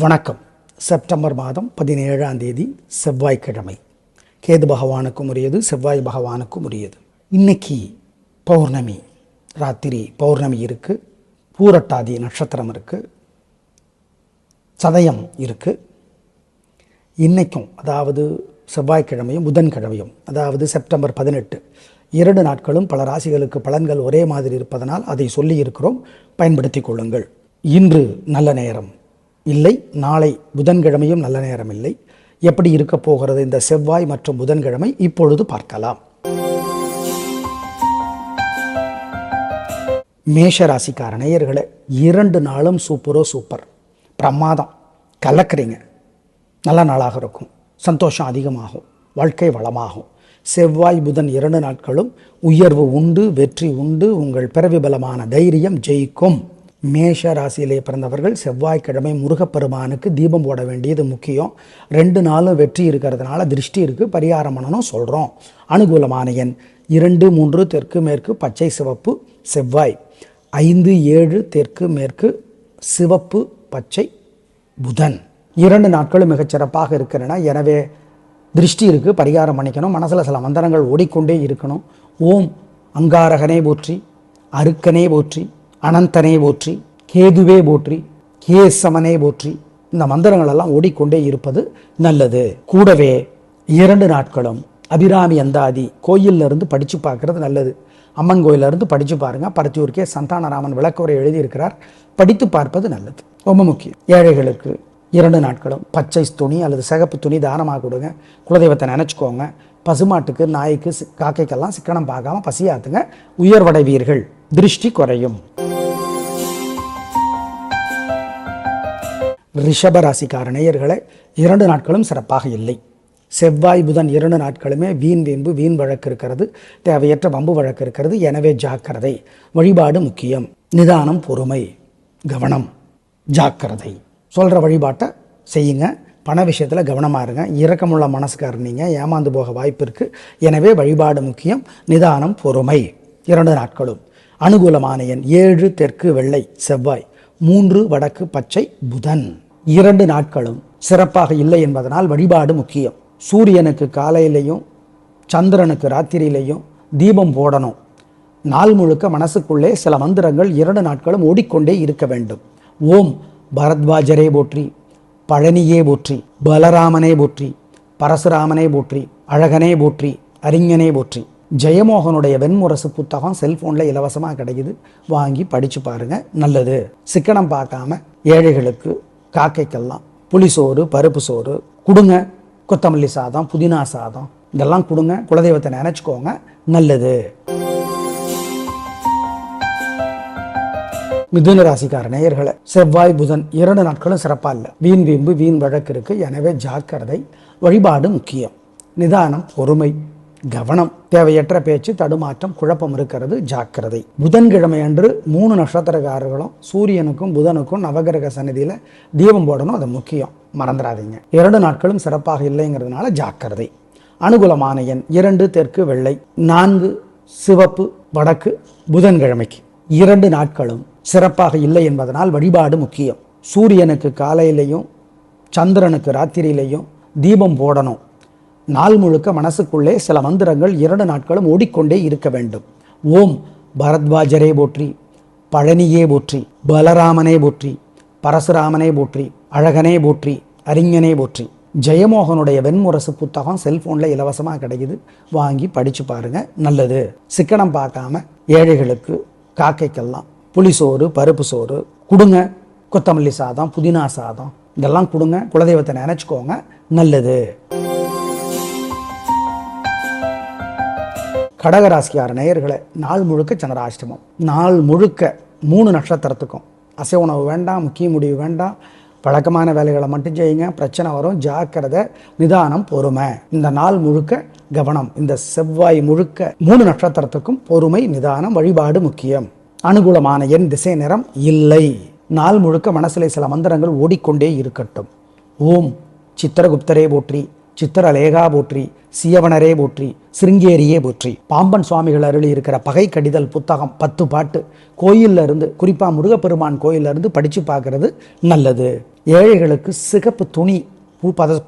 வணக்கம். செப்டம்பர் மாதம் 17ஆம் தேதி செவ்வாய்க்கிழமை. கேது பகவானுக்கும் உரியது, செவ்வாய் பகவானுக்கும் உரியது. இன்னைக்கு பௌர்ணமி, ராத்திரி பௌர்ணமி இருக்கு, பூரட்டாதி நட்சத்திரம் இருக்கு, சதயம் இருக்கு. இன்னைக்கும் அதாவது செவ்வாய்க்கிழமையும் புதன்கிழமையும் அதாவது செப்டம்பர் 18 2 நாட்களும் பல ராசிகளுக்கு பலன்கள் ஒரே மாதிரி இருப்பதனால் அதை சொல்லி இருக்கிறோம், பயன்படுத்திக் கொள்ளுங்கள். இன்று நல்ல நேரம் இல்லை, நாளை புதன்கிழமையும் நல்ல நேரம் இல்லை. எப்படி இருக்க போகிறது இந்த செவ்வாய் மற்றும் புதன்கிழமை இப்பொழுது பார்க்கலாம். மேஷ ராசிக்கார நேயர்களே, 2 நாளும் சூப்பர், பிரமாதம், கலக்கிறீங்க. நல்ல நாளாக இருக்கும், சந்தோஷம் அதிகமாகும், வாழ்க்கை வளமாகும். செவ்வாய் புதன் 2 நாட்களும் உயர்வு உண்டு, வெற்றி உண்டு. உங்கள் பிறவி பலமான தைரியம் ஜெயிக்கும். மேஷ ராசியிலே பிறந்தவர்கள் செவ்வாய்க்கிழமை முருகப்பெருமானுக்கு தீபம் போட வேண்டியது முக்கியம். 2 நாளும் வெற்றி இருக்கிறதுனால திருஷ்டி இருக்கு, பரிகாரம் பண்ணணும் சொல்கிறோம். அனுகூலமான எண் 2, 3 தெற்கு மேற்கு பச்சை சிவப்பு செவ்வாய், 5, 7 தெற்கு மேற்கு சிவப்பு பச்சை புதன். 2 நாட்களும் மிகச்சிறப்பாக இருக்கிறன. எனவே திருஷ்டி இருக்குது, பரிகாரம் பண்ணிக்கணும். மனசில் சில மந்திரங்கள் ஓடிக்கொண்டே இருக்கணும். ஓம் அங்காரகனே போற்றி, அருக்கனே போற்றி, அனந்தனே போற்றி, கேதுவே போற்றி, கேசவனே போற்றி. இந்த மந்திரங்கள் எல்லாம் ஓடிக்கொண்டே இருப்பது நல்லது. கூடவே 2 நாட்களும் அபிராமி அந்தாதி கோயிலிருந்து படித்து பார்க்கறது நல்லது. அம்மன் கோயிலிருந்து படித்து பாருங்க. பரத்தியூர்க்கே சந்தானராமன் விளக்குரை எழுதியிருக்கிறார், படித்து பார்ப்பது நல்லது, ரொம்ப முக்கியம். ஏழைகளுக்கு 2 நாட்களும் பச்சை துணி அல்லது சிகப்பு துணி தானமாக கொடுங்க. குலதெய்வத்தை நினச்சிக்கோங்க. பசுமாட்டுக்கு, நாய்க்கு, காக்கைக்கெல்லாம் சிக்கனம் பார்க்காம பசியாத்துங்க, உயர்வடைவீர்கள், திருஷ்டி குறையும். ரிஷபராசிக்கார நேயர்களே, 2 நாட்களும் சிறப்பாக இல்லை. செவ்வாய் புதன் 2 நாட்களுமே வீண் வீம்பு, வீண் வழக்கு இருக்கிறது, தேவையற்ற வம்பு வழக்கு இருக்கிறது. எனவே ஜாக்கிரதை. வழிபாடு முக்கியம். நிதானம், பொறுமை, கவனம், ஜாக்கிரதை. சொல்கிற வழிபாட்டை செய்யுங்க. பண விஷயத்தில் கவனமாக இருங்க. இரக்கமுள்ள மனசுக்காரர் நீங்கள், ஏமாந்து போக வாய்ப்பு இருக்குது. எனவே வழிபாடு முக்கியம், நிதானம், பொறுமை. 2 நாட்களும் அனுகூலமான எண் 7 தெற்கு வெள்ளை செவ்வாய், 3 வடக்கு பச்சை புதன். 2 நாட்களும் சிறப்பாக இல்லை என்பதனால் வழிபாடு முக்கியம். சூரியனுக்கு காலையிலையும் சந்திரனுக்கு ராத்திரியிலையும் தீபம் போடணும். நாள் முழுக்க மனசுக்குள்ளே சில மந்திரங்கள் 2 நாட்களும் ஓடிக்கொண்டே இருக்க வேண்டும். ஓம் பரத்வாஜரே போற்றி, பழனியே போற்றி, பலராமனே போற்றி, பரசுராமனே போற்றி, அழகனே போற்றி, அறிஞனே போற்றி. ஜெயமோகனுடைய வெண்முரசு புத்தகம் செல்போனில் இலவசமாக கிடைக்குது, வாங்கி படித்து பாருங்கள், நல்லது. சிக்கனம் பார்க்காம ஏழைகளுக்கு, காக்கைக்கெல்லாம் புளிசோறு, பருப்பு சோறு கொடுங்க. கொத்தமல்லி சாதம், புதினா சாதம் இதெல்லாம் கொடுங்க. குலதெய்வத்தை நினச்சிக்கோங்க, நல்லது. மிதுன ராசிக்கார நேயர்களே, செவ்வாய் புதன் 2 நாட்களும் சிறப்பாக இல்லை. வீண் வீம்பு, வீண் வழக்கு இருக்கு. எனவே ஜாக்கிரதை. வழிபாடு முக்கியம். நிதானம், பொறுமை, கவனம். தேவையற்ற பேச்சு, தடுமாற்றம், குழப்பம் இருக்கிறது, ஜாக்கிரதை. புதன்கிழமை அன்று 3 நட்சத்திரக்காரர்களும் சூரியனுக்கும் புதனுக்கும் நவகிரக சந்நிதியில் தீபம் போடணும், அது முக்கியம், மறந்துடாதீங்க. 2 நாட்களும் சிறப்பாக இல்லைங்கிறதுனால ஜாக்கிரதை. அனுகூலமான எண் 2 தெற்கு வெள்ளை 4 சிவப்பு வடக்கு புதன்கிழமைக்கு. 2 நாட்களும் சிறப்பாக இல்லை என்பதனால் வழிபாடு முக்கியம். சூரியனுக்கு காலையிலையும் சந்திரனுக்கு ராத்திரியிலையும் தீபம் போடணும். நாள் முழுக்க மனசுக்குள்ளே சில மந்திரங்கள் 2 நாட்களும் ஓடிக்கொண்டே இருக்க வேண்டும். ஓம் பரத்வாஜரே போற்றி, பழனியே போற்றி, பலராமனே போற்றி, பரசுராமனே போற்றி, அழகனே போற்றி, அறிஞனே போற்றி. ஜெயமோகனுடைய வெண்முரசு புத்தகம் செல்போனில் இலவசமாக கிடைக்குது, வாங்கி படித்து பாருங்கள், நல்லது. சிக்கனம் பார்க்காம ஏழைகளுக்கு, காக்கைக்கெல்லாம் புளிசோறு, பருப்பு சோறு கொடுங்க. கொத்தமல்லி சாதம், புதினா சாதம் இதெல்லாம் கொடுங்க. குலதெய்வத்தை நினச்சிக்கோங்க, நல்லது. கடகராசிக்கார நேயர்களே, நாள் முழுக்க சந்திராஷ்டமம். நாள் முழுக்க 3 நட்சத்திரத்துக்கும் அசை உணவு வேண்டாம், முக்கிய முடிவு வேண்டாம், பழக்கமான வேலைகளை மட்டும் செய்யுங்க. பிரச்சனை வரும், ஜாக்கிரதை, நிதானம், பொறுமை. இந்த நாள் முழுக்க கவனம். இந்த செவ்வாய் முழுக்க 3 நட்சத்திரத்துக்கும் பொறுமை, நிதானம், வழிபாடு முக்கியம். அனுகூலமான எண் திசை நிறம் இல்லை. நாள் முழுக்க மனசிலே சில மந்திரங்கள் ஓடிக்கொண்டே இருக்கட்டும். ஓம் சித்திரகுப்தரே போற்றி, சித்திரலேகா போற்றி, சியவனரே போற்றி, சிருங்கேரியே போற்றி. பாம்பன் சுவாமிகள் அருளி இருக்கிற பகை கடிதல் புத்தகம் 10 பாட்டு கோயில்ல இருந்து, குறிப்பாக முருகப்பெருமான் கோயில்ல இருந்து படித்து பார்க்கறது நல்லது. ஏழைகளுக்கு சிகப்பு துணி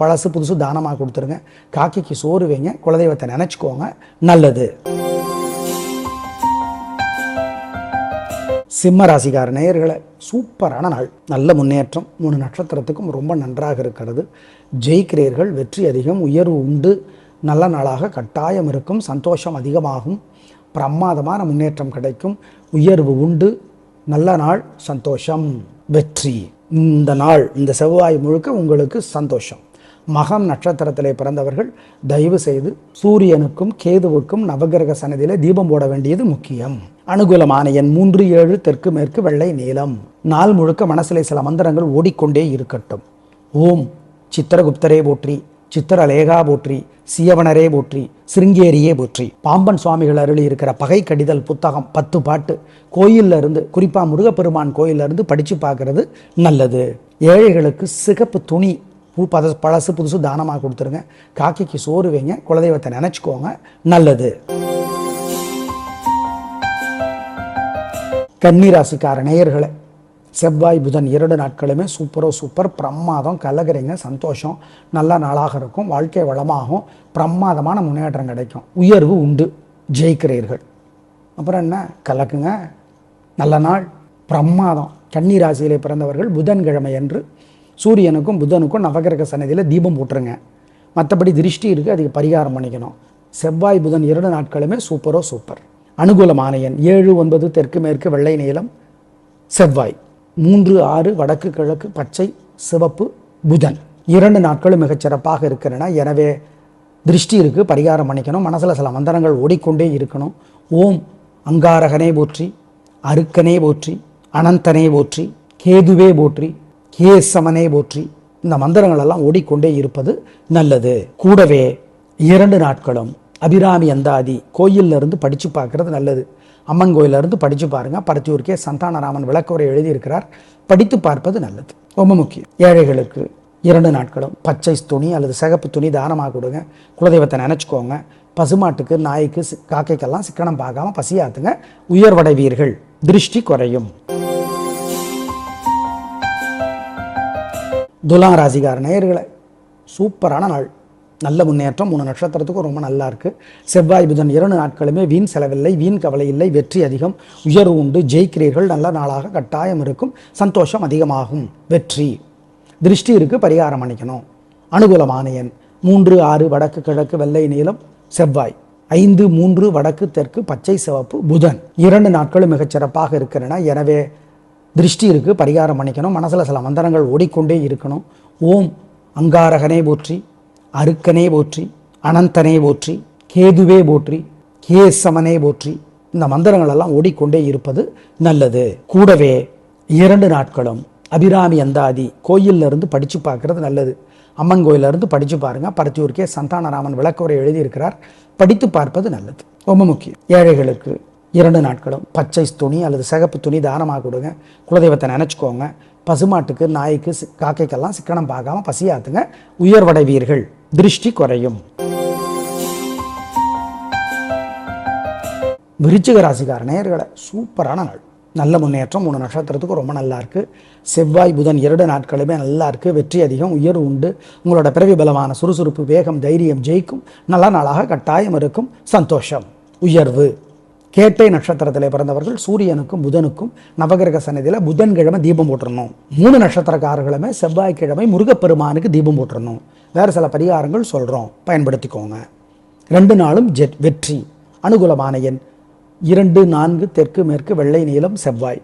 பழசு புதுசு தானமாக கொடுத்துருங்க. காக்கைக்கு சோறு வைங்க, குலதெய்வத்தை நினச்சிக்கோங்க, நல்லது. சிம்ம ராசிக்கார நேயர்களை சூப்பரான நாள், நல்ல முன்னேற்றம். 3 நட்சத்திரத்துக்கும் ரொம்ப நன்றாக இருக்கிறது. ஜெயிக்கிறீர்கள், வெற்றி அதிகம், உயர்வு உண்டு, நல்ல நாளாக கட்டாயம் இருக்கும், சந்தோஷம் அதிகமாகும், பிரமாதமான முன்னேற்றம் கிடைக்கும், உயர்வு உண்டு, நல்ல நாள், சந்தோஷம், வெற்றி. இந்த நாள், இந்த செவ்வாய் முழுக்க உங்களுக்கு சந்தோஷம். மகம் நட்சத்திரத்திலே பிறந்தவர்கள் தயவு செய்து சூரியனுக்கும் கேதுவுக்கும் நவகிரக சன்னதியிலே தீபம் போட வேண்டியது முக்கியம். அனுகூலமான எண் 3, 7, தெற்கு மேற்கு, வெள்ளை நீலம். நாள் முழுக்க மனசிலே சில மந்திரங்கள் ஓடிக்கொண்டே இருக்கட்டும். ஓம் சித்திரகுப்தரே போற்றி, சித்திரலேகா போற்றி, சியவனரே போற்றி, சிருங்கேரியே போற்றி. பாம்பன் சுவாமிகள் அருளி இருக்கிற பகை கடிதல் புத்தகம் 10 பாட்டு கோயில்ல இருந்து, குறிப்பாக முருகப்பெருமான் கோயில்ல இருந்து படித்து பார்க்கறது நல்லது. ஏழைகளுக்கு சிகப்பு துணி பழசு புதுசு தானமாக கொடுத்துருங்க. காக்கைக்கு சோறு வைங்க, குலதெய்வத்தை நினச்சிக்கோங்க, நல்லது. கன்னிராசிக்கார நேயர்களை செவ்வாய் புதன் 2 நாட்களுமே சூப்பர் பிரமாதம், கலகிறீங்க, சந்தோஷம், நல்ல நாளாக இருக்கும், வாழ்க்கை வளமாகும், பிரமாதமான முன்னேற்றம் கிடைக்கும், உயர்வு உண்டு, ஜெயிக்கிறீர்கள். அப்புறம் என்ன, கலக்குங்க, நல்ல நாள், பிரமாதம். கன்னிராசியிலே பிறந்தவர்கள் புதன்கிழமை என்று சூரியனுக்கும் புதனுக்கும் நவகிரக சன்னதியில் தீபம் போட்டுருங்க. மற்றபடி திருஷ்டி இருக்குது, அதுக்கு பரிகாரம் பண்ணிக்கணும். செவ்வாய் புதன் 2 நாட்களுமே சூப்பர். அனுகூலமான எண் 7, 9, தெற்கு மேற்கு, வெள்ளை நீலம், செவ்வாய். 3, 6, வடக்கு கிழக்கு, பச்சை சிவப்பு, புதன். 2 நாட்களும் மிகச்சிறப்பாக இருக்கிறன. எனவே திருஷ்டி இருக்குது, பரிகாரம் பண்ணிக்கணும், மனசில் சில மந்திரங்கள் ஓடிக்கொண்டே இருக்கணும். ஓம் அங்காரகனே போற்றி, அருக்கனே போற்றி, அனந்தனே போற்றி, கேதுவே போற்றி, கேசவனே போற்றி. இந்த மந்திரங்கள் எல்லாம் ஓடிக்கொண்டே இருப்பது நல்லது. கூடவே 2 நாட்களும் அபிராமி அந்தாதி கோயில்ல இருந்து படித்து பார்க்கறது நல்லது. அம்மன் கோயிலில் இருந்து படித்து பாருங்க. பரத்தியூர்க்கே சந்தானராமன் விளக்கவுரை எழுதியிருக்கிறார், படித்து பார்ப்பது நல்லது, ரொம்ப முக்கியம். ஏழைகளுக்கு 2 நாட்களும் பச்சை துணி அல்லது சிகப்பு துணி தானமாக கொடுங்க. குலதெய்வத்தை நினச்சிக்கோங்க. பசுமாட்டுக்கு, நாய்க்கு, காக்கைக்கெல்லாம் சிக்கனம் பார்க்காம பசியாத்துங்க, உயர்வடைவீர்கள், திருஷ்டி குறையும். துலாம் ராசிக்கார நேயர்களை சூப்பரான நாள், நல்ல முன்னேற்றம். 3 நட்சத்திரத்துக்கும் ரொம்ப நல்லா இருக்குது. செவ்வாய் புதன் 2 நாட்களுமே வீண் செலவில்லை, வீண் கவலை இல்லை, வெற்றி அதிகம், உயர்வு உண்டு, ஜெயிக்கிறீர்கள், நல்ல நாளாக கட்டாயம் இருக்கும், சந்தோஷம் அதிகமாகும், வெற்றி. திருஷ்டி இருக்குது, பரிகாரம் பண்ணிக்கணும். அனுகூலமான எண் 3, 6, வடக்கு கிழக்கு, வெள்ளை நீலம், செவ்வாய். 5, 3, வடக்கு தெற்கு, பச்சை சிவப்பு, புதன். 2 நாட்களும் மிகச்சிறப்பாக இருக்கிறன. எனவே திருஷ்டி இருக்குது, பரிகாரம் பண்ணிக்கணும், மனசில் சில மந்திரங்கள் ஓடிக்கொண்டே இருக்கணும். ஓம் அங்காரகனே போற்றி, அருக்கனே போற்றி, அனந்தனே போற்றி, கேதுவே போற்றி, கேசவனே போற்றி. இந்த மந்திரங்கள் எல்லாம் ஓடிக்கொண்டே இருப்பது நல்லது. கூடவே 2 நாட்களும் அபிராமி அந்தாதி கோயில்ல இருந்து படித்து பார்க்கறது நல்லது. அம்மன் கோயிலில் இருந்து படித்து பாருங்க. பரத்தியூர்க்கே சந்தானராமன் விளக்கவுரை எழுதியிருக்கிறார், படித்து பார்ப்பது நல்லது, ரொம்ப முக்கியம். ஏழைகளுக்கு 2 நாட்களும் பச்சை துணி அல்லது சிகப்பு துணி தானமாக கொடுங்க. குலதெய்வத்தை நினச்சிக்கோங்க. பசுமாட்டுக்கு, நாய்க்கு, காக்கைக்கெல்லாம் சிக்கனம் பார்க்காம பசியாத்துங்க, உயர்வடைவீர்கள், திருஷ்டி குறையும். விருச்சிக ராசிக்கார நேயர்களை சூப்பரான நாள், நல்ல முன்னேற்றம். 3 நட்சத்திரத்துக்கும் ரொம்ப நல்லா இருக்குது. செவ்வாய் புதன் 2 நாட்களுமே நல்லா இருக்குது, வெற்றி அதிகம், உயர்வு உண்டு, உங்களோட பிறவி பலமான சுறுசுறுப்பு, வேகம், தைரியம் ஜெயிக்கும், நல்ல நாளாக கட்டாயம் இருக்கும், சந்தோஷம், உயர்வு. கேட்டை நட்சத்திரத்திலே பிறந்தவர்கள் சூரியனுக்கும் புதனுக்கும் நவகிரக சன்னதியில் புதன்கிழமை தீபம் போட்டுறணும். 3 நட்சத்திரக்காரர்களுமே செவ்வாய்க்கிழமை முருகப்பெருமானுக்கு தீபம் போட்டுறணும். வேறு சில பரிகாரங்கள் சொல்கிறோம், பயன்படுத்திக்கோங்க. 2 நாளும் வெற்றி. அனுகூலமான எண் 2, 4, தெற்கு மேற்கு, வெள்ளை நீலம், செவ்வாய்.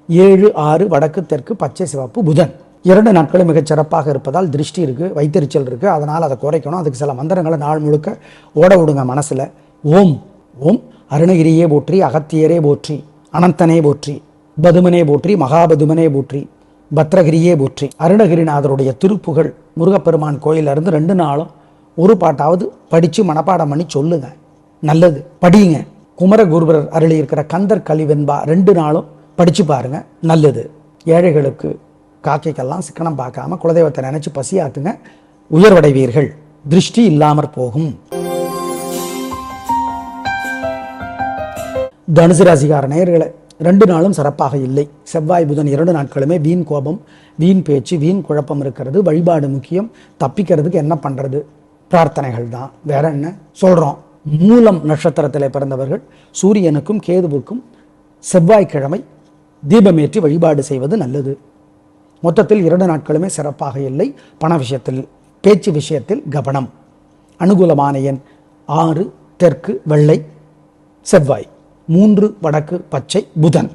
7, 6, வடக்கு தெற்கு, பச்சை சிவப்பு, புதன். 2 நாட்களும் மிகச்சிறப்பாக இருப்பதால் திருஷ்டி இருக்குது, வைத்தறிச்சல் இருக்குது, அதனால் அதை குறைக்கணும். அதுக்கு சில மந்திரங்களை நாள் முழுக்க ஓட விடுங்க மனசில். ஓம் ஓம் அருணகிரியே போற்றி, அகத்தியரே போற்றி, அனந்தனே போற்றி, பதுமனே போற்றி, மகாபதுமனே போற்றி, பத்ரகிரியே போற்றி. அருணகிரிநாதருடைய திருப்புகழ் முருகப்பெருமான் கோயிலிருந்து 2 நாளும் ஒரு பாட்டாவது படித்து மனப்பாடம் பண்ணி சொல்லுங்க, நல்லது, படியுங்க. குமரகுருபர் அருளி இருக்கிற கந்தர் கலிவெண்பா 2 நாளும் படித்து பாருங்க, நல்லது. ஏழைகளுக்கு, காக்கைக்கெல்லாம் சிக்கனம் பார்க்காம குலதெய்வத்தை நினச்சி பசியாத்துங்க, உயர்வடைவீர்கள், திருஷ்டி இல்லாமற் போகும். தனுசு ராசிக்கார நேயர்களே, 2 நாளும் சிறப்பாக இல்லை. செவ்வாய் புதன் 2 நாட்களுமே வீண் கோபம், வீண் பேச்சு, வீண் குழப்பம் இருக்கிறது. வழிபாடு முக்கியம். தப்பிக்கிறதுக்கு என்ன பண்றது? பிரார்த்தனைகள் தான், வேற என்ன சொல்றோம். மூலம் நட்சத்திரத்தில் பிறந்தவர்கள் சூரியனுக்கும் கேதுவுக்கும் செவ்வாய்க்கிழமை தீபமேற்றி வழிபாடு செய்வது நல்லது. மொத்தத்தில் 2 நாட்களுமே சிறப்பாக இல்லை. பண விஷயத்தில், பேச்சு விஷயத்தில் கவனம். அனுகூலமான எண் 6 தெற்கு வெள்ளை செவ்வாய், 3 வடக்கு பச்சை புதன்.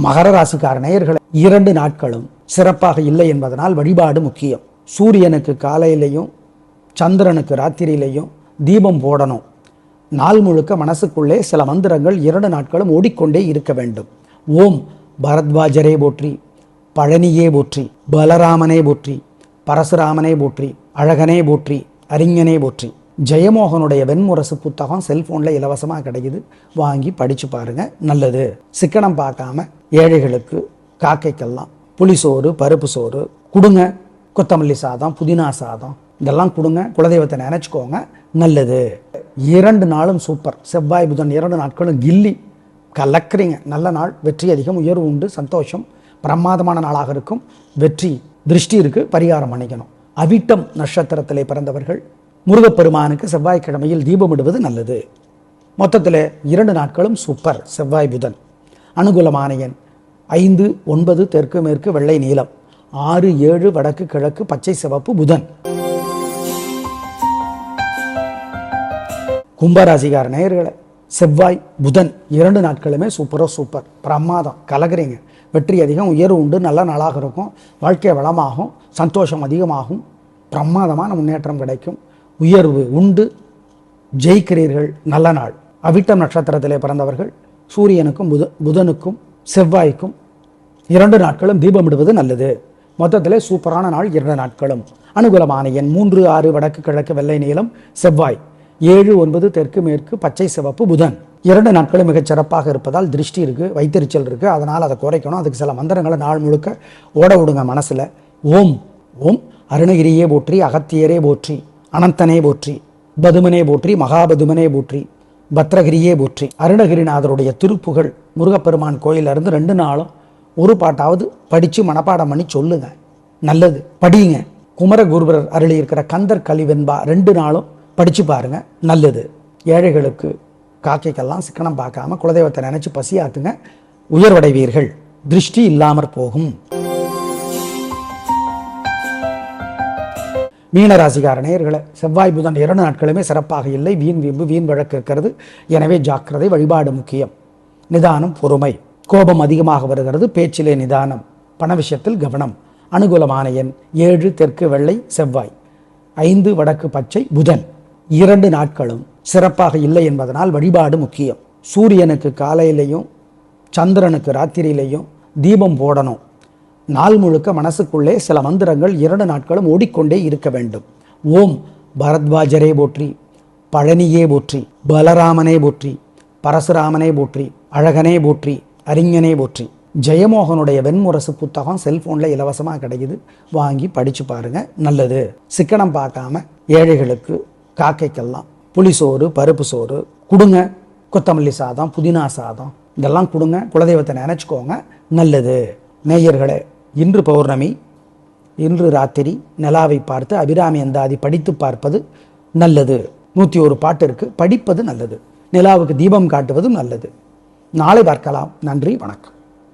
மகர ராசிக்கார நேயர்களை 2 நாட்களும் சிறப்பாக இல்லை என்பதனால் வழிபாடு முக்கியம். சூரியனுக்கு காலையிலையும் சந்திரனுக்கு ராத்திரியிலையும் தீபம் போடணும். நாள் முழுக்க மனசுக்குள்ளே சில மந்திரங்கள் 2 நாட்களும் ஓடிக்கொண்டே இருக்க வேண்டும். ஓம் பரத்வாஜரே போற்றி, பழனியே போற்றி, பலராமனே போற்றி, பரசுராமனே போற்றி, அழகனே போற்றி, அறிஞனே போற்றி. ஜெயமோகனுடைய வெண்முரசு புத்தகம் செல்போனில் இலவசமாக கிடைக்குது, வாங்கி படித்து பாருங்க, நல்லது. சிக்கனம் பார்க்காம ஏழைகளுக்கு, காக்கைக்கெல்லாம் புளிசோறு பருப்பு சோறு கொடுங்க. கொத்தமல்லி சாதம், புதினா சாதம் இதெல்லாம் கொடுங்க. குலதெய்வத்தை நினைச்சுக்கோங்க, நல்லது. 2 நாளும் சூப்பர். செவ்வாய் புதன் 2 நாட்களும் கில்லி கலக்கிறீங்க. நல்ல நாள், வெற்றி அதிகம், உயர்வு உண்டு, சந்தோஷம், பிரமாதமான நாளாக இருக்கும். வெற்றி திருஷ்டி இருக்கு, பரிகாரம் பண்ணிக்கணும். அவிட்டம் நட்சத்திரத்திலே பிறந்தவர்கள் முருகப்பெருமானுக்கு செவ்வாய்க்கிழமையில் தீபமிடுவது நல்லது. மொத்தத்தில் 2 நாட்களும் சூப்பர். செவ்வாய் புதன். அனுகூலமான எண் 5 9 தெற்கு மேற்கு வெள்ளை நீலம், 6 7 வடக்கு கிழக்கு பச்சை சிவப்பு புதன். கும்பராசிக்கார நேயர்களை, செவ்வாய் புதன் 2 நாட்களுமே சூப்பர். பிரமாதம், கலகிறீங்க. வெற்றி அதிகம், உயர்வு உண்டு, நல்ல நாளாக இருக்கும். வாழ்க்கை வளமாகும், சந்தோஷம் அதிகமாகும், பிரமாதமான முன்னேற்றம் கிடைக்கும், உயர்வு உண்டு, ஜெயிக்கிறீர்கள். நல்ல நாள். அவிட்டம் நட்சத்திரத்திலே பிறந்தவர்கள் சூரியனுக்கும் புதனுக்கும் செவ்வாய்க்கும் 2 நாட்களும் தீபமிடுவது நல்லது. மொத்தத்தில் சூப்பரான நாள் 2 நாட்களும். அனுகூலமான எண் 3 6 வடக்கு கிழக்கு வெள்ளை நீலம் செவ்வாய், 7 9 தெற்கு மேற்கு பச்சை சிவப்பு புதன். 2 நாட்களும் மிகச் சிறப்பாக இருப்பதால் திருஷ்டி இருக்குது, வைத்தறிச்சல் இருக்குது. அதனால் அதை குறைக்கணும். அதுக்கு சில மந்திரங்களை நாள் முழுக்க ஓட விடுங்க மனசில். ஓம் ஓம் அருணகிரியே போற்றி, அகத்தியரே போற்றி, அனந்தனே போற்றி, பதுமனே போற்றி, மகாபதுமனே போற்றி, பத்ரகிரியே போற்றி. அருணகிரிநாதருடைய திருப்புகழ் முருகப்பெருமான் கோயிலிருந்து 2 நாளும் ஒரு பாட்டாவது படித்து மனப்பாடம் பண்ணி சொல்லுங்க, நல்லது. படியுங்க. குமரகுருபரர் அருளி இருக்கிற கந்தர் கலிவெண்பா 2 நாளும் படித்து பாருங்க, நல்லது. ஏழைகளுக்கு, காக்கைக்கெல்லாம் சிக்கனம் பார்க்காம குலதெய்வத்தை நினைச்சு பசியாத்துங்க, உயர்வடைவீர்கள். திருஷ்டி இல்லாமற் போகும். மீனராசிக்கார நேயர்களை, செவ்வாய் புதன் 2 நாட்களுமே சிறப்பாக இல்லை. வீண் வீம்பு, வீண் வழக்கு இருக்கிறது. எனவே ஜாக்கிரதை. வழிபாடு முக்கியம். நிதானம், பொறுமை. கோபம் அதிகமாக வருகிறது, பேச்சிலே நிதானம். பண விஷயத்தில் கவனம். அனுகூலமான எண் 7 தெற்கு வெள்ளை செவ்வாய், 5 வடக்கு பச்சை புதன். 2 நாட்களும் சிறப்பாக இல்லை என்பதனால் வழிபாடு முக்கியம். சூரியனுக்கு காலையிலையும் சந்திரனுக்கு ராத்திரியிலையும் தீபம் போடணும். நாள் முழுக்க மனசுக்குள்ளே சில மந்திரங்கள் 2 நாட்களும் ஓடிக்கொண்டே இருக்க வேண்டும். ஓம் பரத்வாஜரே போற்றி, பழனியே போற்றி, பலராமனே போற்றி, பரசுராமனே போற்றி, அழகனே போற்றி, அறிஞனே போற்றி. ஜெயமோகனுடைய வெண்முரசு புத்தகம் செல்போனில் இலவசமாக கிடைக்குது, வாங்கி படித்து பாருங்க, நல்லது. சிக்கனம் பார்க்காம ஏழைகளுக்கு, காக்கைக்கெல்லாம் புளிசோறு பருப்பு சோறு கொடுங்க. கொத்தமல்லி சாதம், புதினா சாதம் இதெல்லாம் கொடுங்க. குலதெய்வத்தை நினைச்சுக்கோங்க, நல்லது. நேயர்களே, இன்று பௌர்ணமி, இன்று ராத்திரி நிலாவை பார்த்து அபிராமி அந்தாதி படித்து பார்ப்பது நல்லது. 101 பாட்டு இருக்கு, படிப்பது நல்லது. நிலாவுக்கு தீபம் காட்டுவதும் நல்லது. நாளை பார்க்கலாம். நன்றி, வணக்கம்.